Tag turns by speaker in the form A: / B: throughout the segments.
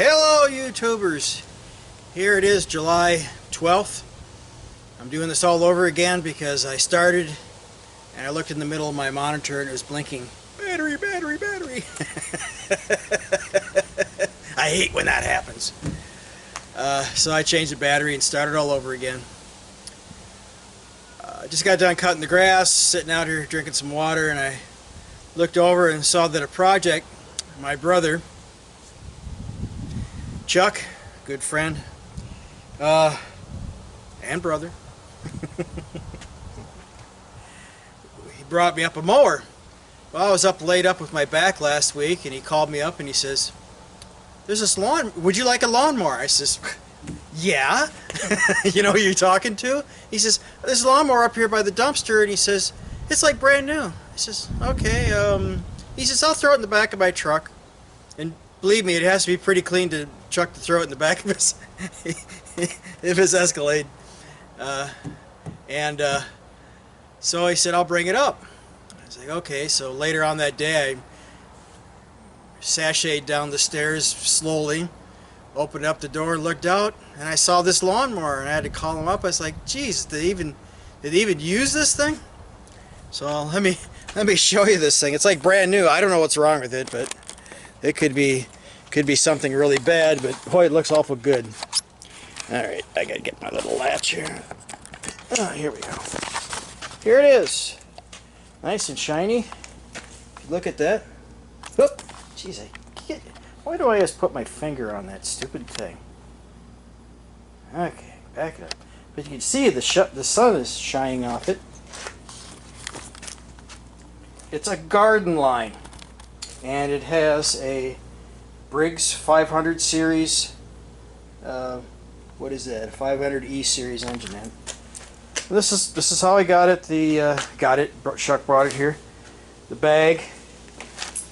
A: Hello YouTubers! Here it is, July 12th. I'm doing this all over again because I started and I looked in the middle of my monitor and it was blinking. Battery, battery, battery. I hate when that happens. So I changed the battery and started all over again. I just got done cutting the grass, sitting out here drinking some water, and I looked over and saw that a project, my brother Chuck, good friend, and brother, he brought me up a mower. Well, I was laid up with my back last week, and he called me up and he says, "There's this lawn, would you like a lawnmower?" I says, "Yeah." You know who you're talking to? He says, "There's a lawnmower up here by the dumpster," and he says, "It's like brand new." I says, "Okay." He says, "I'll throw it in the back of my truck." And believe me, it has to be pretty clean to Chuck to throw it in the back of his if it's Escalade. So he said, "I'll bring it up." I was like, okay. So later on that day, I sashayed down the stairs slowly, opened up the door, looked out, and I saw this lawnmower, and I had to call him up. I was like, "Geez, did they even use this thing?" So let me show you this thing. It's like brand new. I don't know what's wrong with it, but it could be something really bad, but boy, it looks awful good. Alright, I gotta get my little latch here. Oh, here we go. Here it is. Nice and shiny. Look at that. Oop! Jeez, why do I always put my finger on that stupid thing? Okay, back it up. But you can see the sun is shining off it. It's a Gardenline, and it has a Briggs 500 series, what is that? A 500E series engine in. This is how I got it. Chuck brought it here. The bag,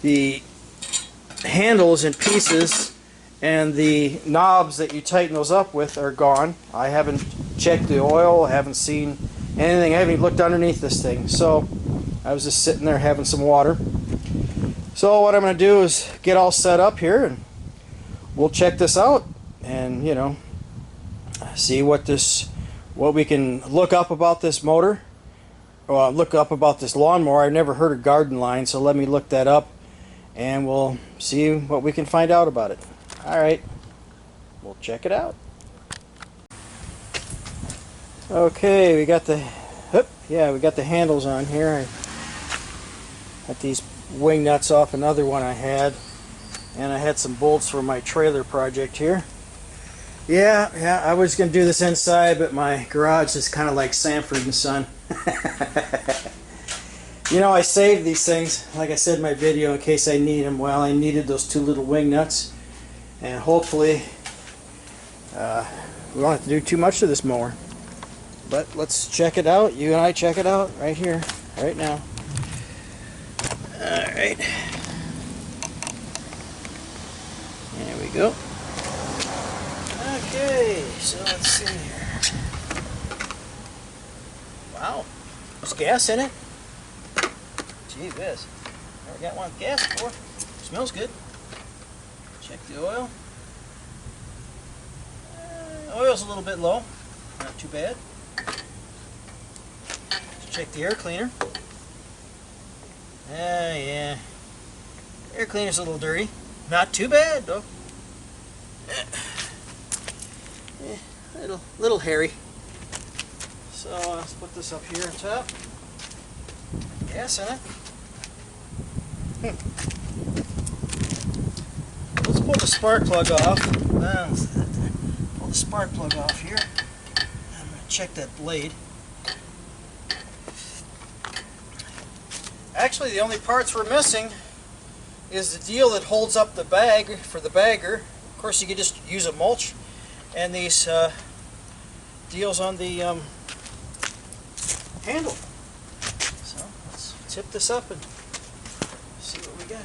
A: the handle is in pieces, and the knobs that you tighten those up with are gone. I haven't checked the oil. I haven't seen anything. I haven't even looked underneath this thing. So I was just sitting there having some water. So what I'm going to do is get all set up here, and we'll check this out, and you know, see what we can look up about this motor, or look up about this lawnmower. I've never heard of Gardenline, so let me look that up, and we'll see what we can find out about it. All right, we'll check it out. Okay, we got the handles on here. I got these wing nuts off another one I had, and I had some bolts for my trailer project here. Yeah, I was going to do this inside, but my garage is kind of like Sanford and Son. You know, I saved these things, like I said in my video, in case I need them. Well, I needed those two little wing nuts, and hopefully we won't have to do too much to this mower. But let's check it out. You and I check it out right here, right now. Alright. There we go. Okay, so let's see here. Wow. There's gas in it. Gee whiz. Never got one with gas before. Smells good. Check the oil. Oil's a little bit low. Not too bad. Let's check the air cleaner. Yeah. Air cleaner's a little dirty. Not too bad though. Little hairy. So let's put this up here on top. Gas in it. Let's pull the spark plug off. Pull the spark plug off here. I'm going to check that blade. Actually, the only parts we're missing is the deal that holds up the bag for the bagger. Of course, you could just use a mulch, and these deals on the handle. So let's tip this up and see what we got.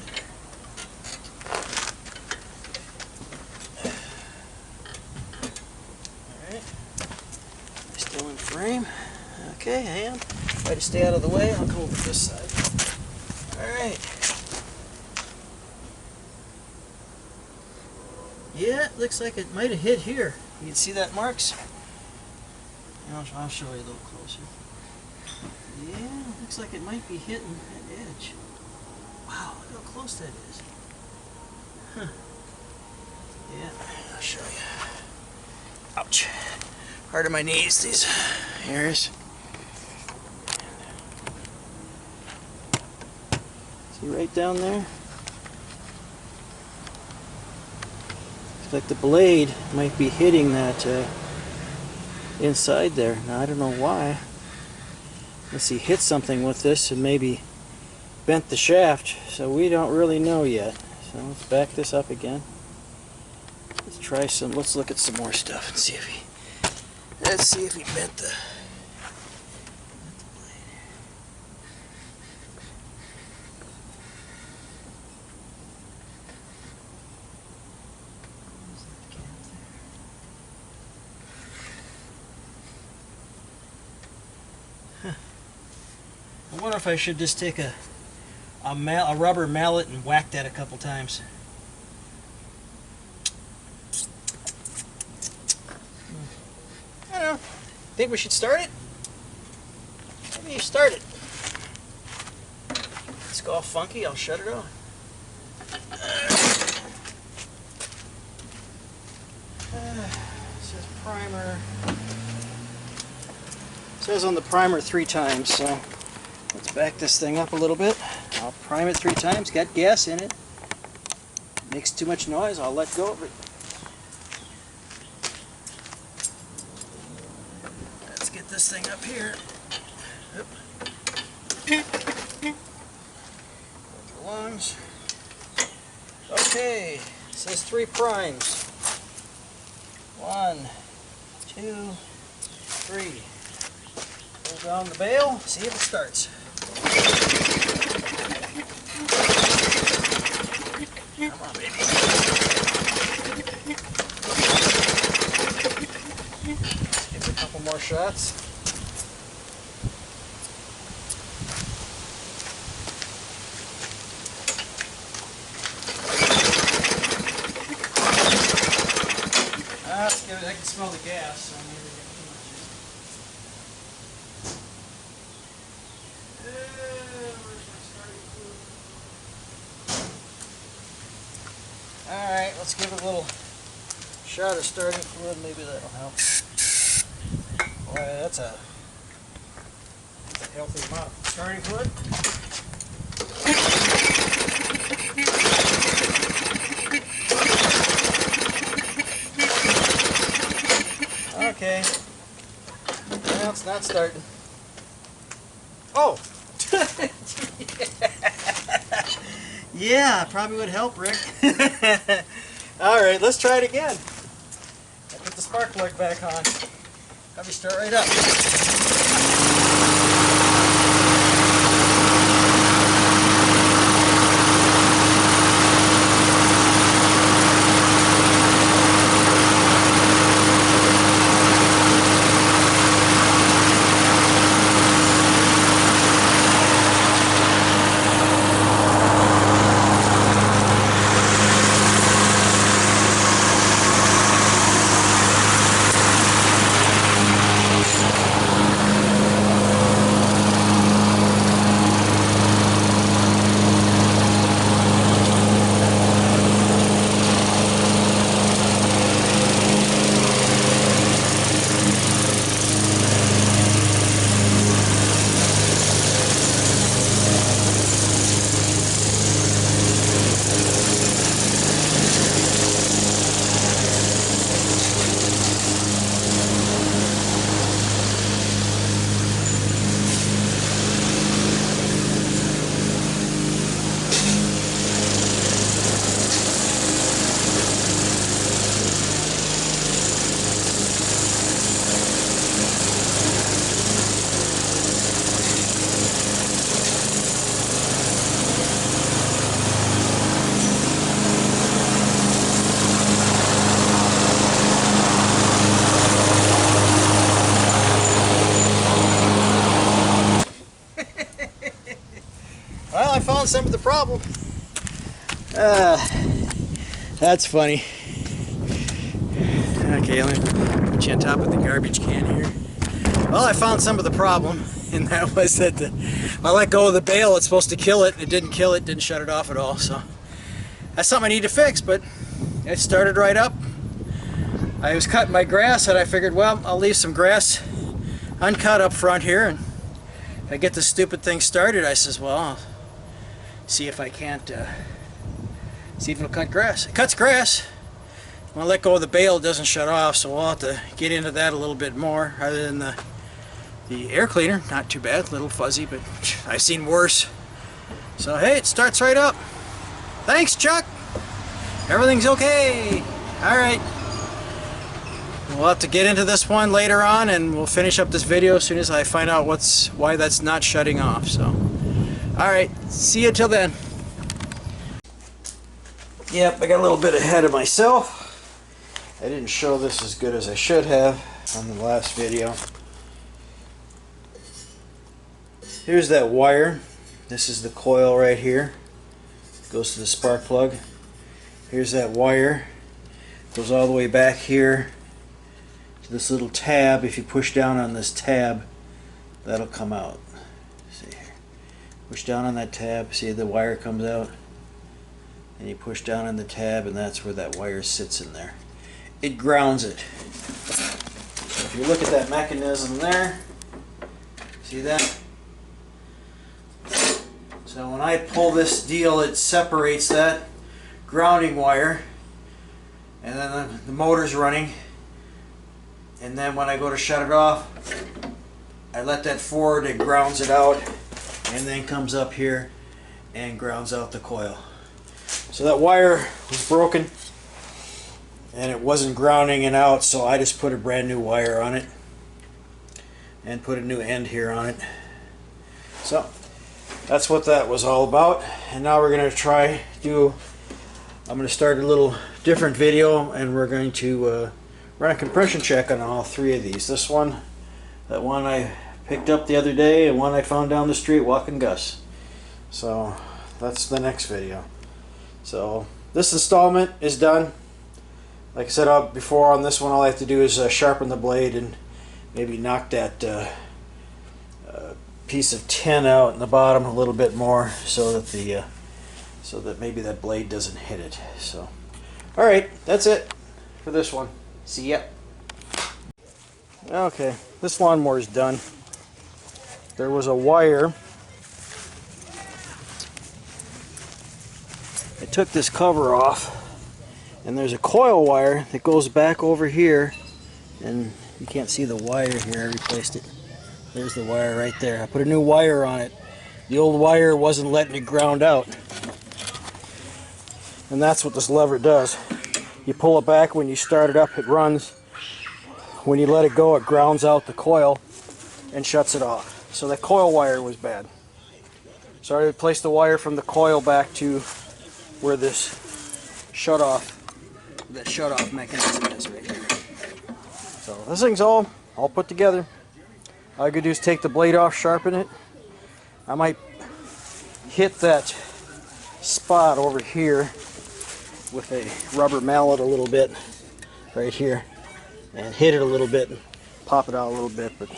A: Alright, still in frame. Okay, I am. Try to stay out of the way. I'll go over this side. Alright. Yeah, it looks like it might have hit here. You can see that marks? I'll show you a little closer. Yeah, looks like it might be hitting that edge. Wow, look how close that is. Huh. Yeah, I'll show you. Ouch. Hard on my knees, these hairs. See right down there? Looks like the blade might be hitting that inside there. Now I don't know why. Unless he hit something with this and maybe bent the shaft, so we don't really know yet. So let's back this up again. Let's look at some more stuff and see if he bent the blade. I wonder if I should just take a rubber mallet and whack that a couple times. I don't know. Think we should start it? Maybe you start it. It's all funky. I'll shut it on. It says primer. It says on the primer 3 times, so let's back this thing up a little bit. I'll prime it 3 times. Got gas in it. Makes too much noise. I'll let go of it. Let's get this thing up here. Yep. The lungs. Okay. It says 3 primes. 1, 2, 3. Pull down the bail. See if it starts. Come on, baby. Give it a couple more shots. Let's give it. I can smell the gas, so maybe we get too much. Where's my starting fluid? Alright, let's give it a little shot of starting fluid. Maybe that'll help. Boy, that's a healthy amount of starting fluid. Okay. Well, it's not starting. Oh! Yeah, probably would help, Rick. Alright, let's try it again. I put the spark plug back on. Let me start right up. Well, I found some of the problem. That's funny. Okay, let me put you on top of the garbage can here. Well, I found some of the problem, and that was that I let go of the bale. It's supposed to kill it, and it didn't kill it, didn't shut it off at all. So that's something I need to fix, but it started right up. I was cutting my grass, and I figured, well, I'll leave some grass uncut up front here, and if I get this stupid thing started, I says, well, I'll see if I can't, see if it'll cut grass. It cuts grass. When I let go of the bale, it doesn't shut off, so we'll have to get into that a little bit more. Other than the air cleaner, not too bad, a little fuzzy, but I've seen worse. So hey, it starts right up. Thanks, Chuck. Everything's okay. All right. We'll have to get into this one later on, and we'll finish up this video as soon as I find out why that's not shutting off. So, all right. See you till then. Yep, I got a little bit ahead of myself. I didn't show this as good as I should have on the last video. Here's that wire. This is the coil right here. It goes to the spark plug. Here's that wire. It goes all the way back here to this little tab. If you push down on this tab, that'll come out. See here. Push down on that tab. See the wire comes out? And you push down on the tab, and that's where that wire sits in there. It grounds it. So if you look at that mechanism there, see that? So when I pull this deal, it separates that grounding wire, and then the motor's running, and then when I go to shut it off, I let that forward, it grounds it out, and then comes up here and grounds out the coil. So that wire was broken, and it wasn't grounding it out, so I just put a brand new wire on it and put a new end here on it. So that's what that was all about. And now we're going to I'm going to start a little different video, and we're going to run a compression check on all three of these. This one, that one I picked up the other day, and one I found down the street walking Gus. So that's the next video. So this installment is done. Like I said before, on this one all I have to do is sharpen the blade and maybe knock that piece of tin out in the bottom a little bit more, so that maybe that blade doesn't hit it. So, all right, that's it for this one. See ya. Okay, this lawnmower is done. There was a wire. I took this cover off, and there's a coil wire that goes back over here, and you can't see the wire here. I replaced it. There's the wire right there. I put a new wire on it. The old wire wasn't letting it ground out, and that's what this lever does. You pull it back. When you start it up, it runs. When you let it go, it grounds out the coil and shuts it off. So that coil wire was bad. So I replaced the wire from the coil back to where this shut-off mechanism is right here. So this thing's all put together. All I could do is take the blade off, sharpen it. I might hit that spot over here with a rubber mallet a little bit right here, and hit it a little bit and pop it out a little bit, but